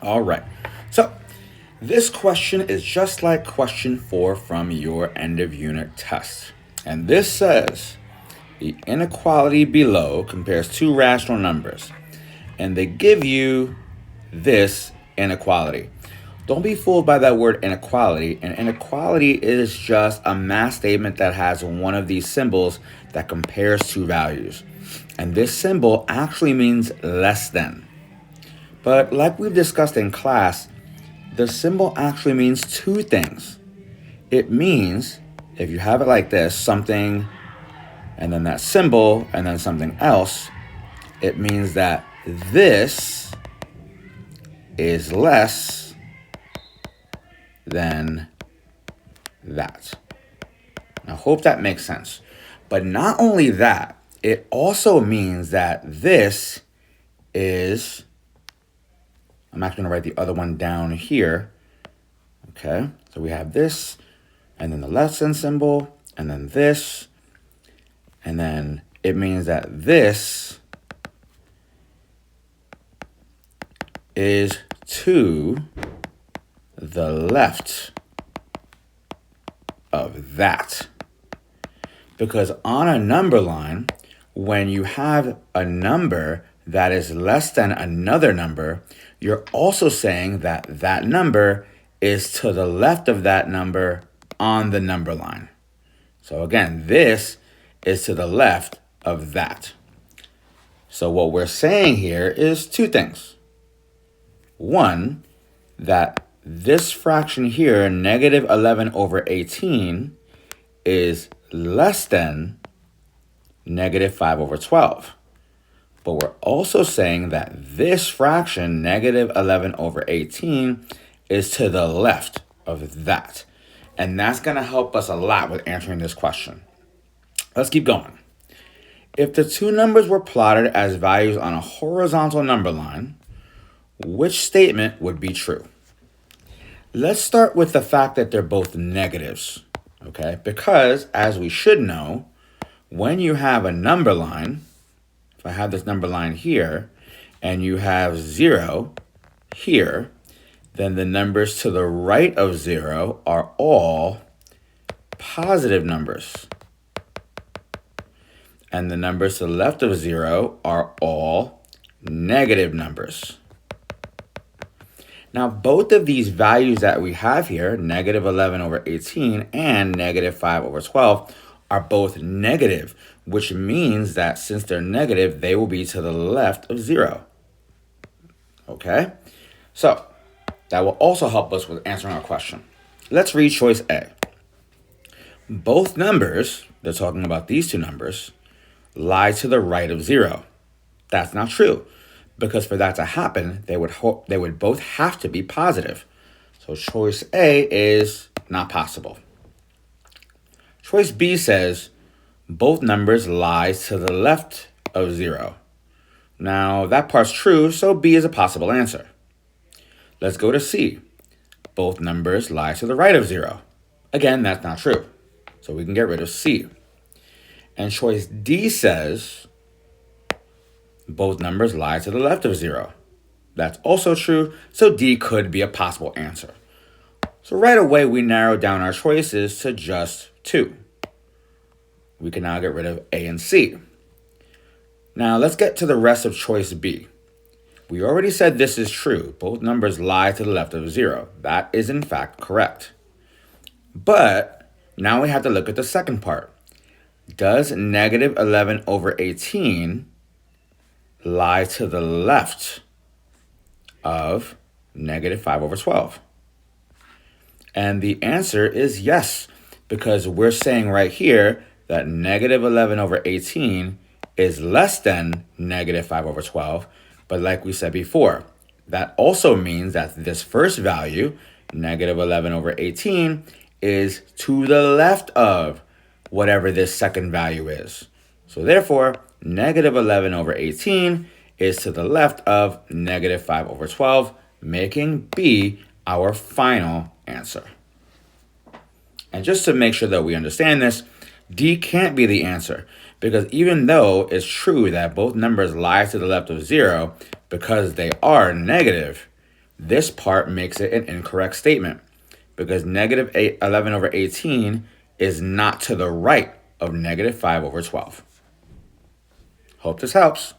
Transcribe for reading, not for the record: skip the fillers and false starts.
All right. So this question is just like question 4 from your end of unit test. And this says the inequality below compares two rational numbers. And they give you this inequality. Don't be fooled by that word inequality. An inequality is just a math statement that has one of these symbols that compares two values. And this symbol actually means less than. But like we've discussed in class, the symbol actually means two things. It means, if you have it like this, something, and then that symbol, and then something else, it means that this is less than that. I hope that makes sense. But not only that, it also means that this is, I'm actually going to write the other one down here. Okay, so we have this, and then the less than symbol, and then this, and then it means that this is to the left of that. Because on a number line, when you have a number that is less than another number, you're also saying that that number is to the left of that number on the number line. So again, this is to the left of that. So what we're saying here is two things. One, that this fraction here, negative 11 over 18, is less than negative 5 over 12. But we're also saying that this fraction, negative 11 over 18, is to the left of that. And that's going to help us a lot with answering this question. Let's keep going. If the two numbers were plotted as values on a horizontal number line, which statement would be true? Let's start with the fact that they're both negatives, okay? Because, as we should know, when you have a number line, if I have this number line here, and you have 0 here, then the numbers to the right of 0 are all positive numbers. And the numbers to the left of 0 are all negative numbers. Now, both of these values that we have here, negative 11 over 18 and negative 5 over 12, are both negative, which means that since they're negative, they will be to the left of 0. Okay? So, that will also help us with answering our question. Let's read choice A. Both numbers, they're talking about these two numbers, lie to the right of 0. That's not true, because for that to happen, they would both have to be positive. So choice A is not possible. Choice B says both numbers lie to the left of 0. Now that part's true, so B is a possible answer. Let's go to C. Both numbers lie to the right of 0. Again, that's not true, so we can get rid of C. And choice D says both numbers lie to the left of 0. That's also true, so D could be a possible answer. So right away, we narrow down our choices to just 2. We can now get rid of A and C. Now let's get to the rest of choice B. We already said this is true. Both numbers lie to the left of 0. That is in fact correct. But now we have to look at the second part. Does negative 11 over 18 lie to the left of negative 5 over 12? And the answer is yes, because we're saying right here that negative 11 over 18 is less than negative 5 over 12. But like we said before, that also means that this first value, negative 11 over 18, is to the left of whatever this second value is. So therefore, negative 11 over 18 is to the left of negative 5 over 12, making B our final answer. And just to make sure that we understand this, D can't be the answer, because even though it's true that both numbers lie to the left of 0 because they are negative, This part makes it an incorrect statement because negative 11 over 18 is not to the right of negative 5 over 12. Hope this helps.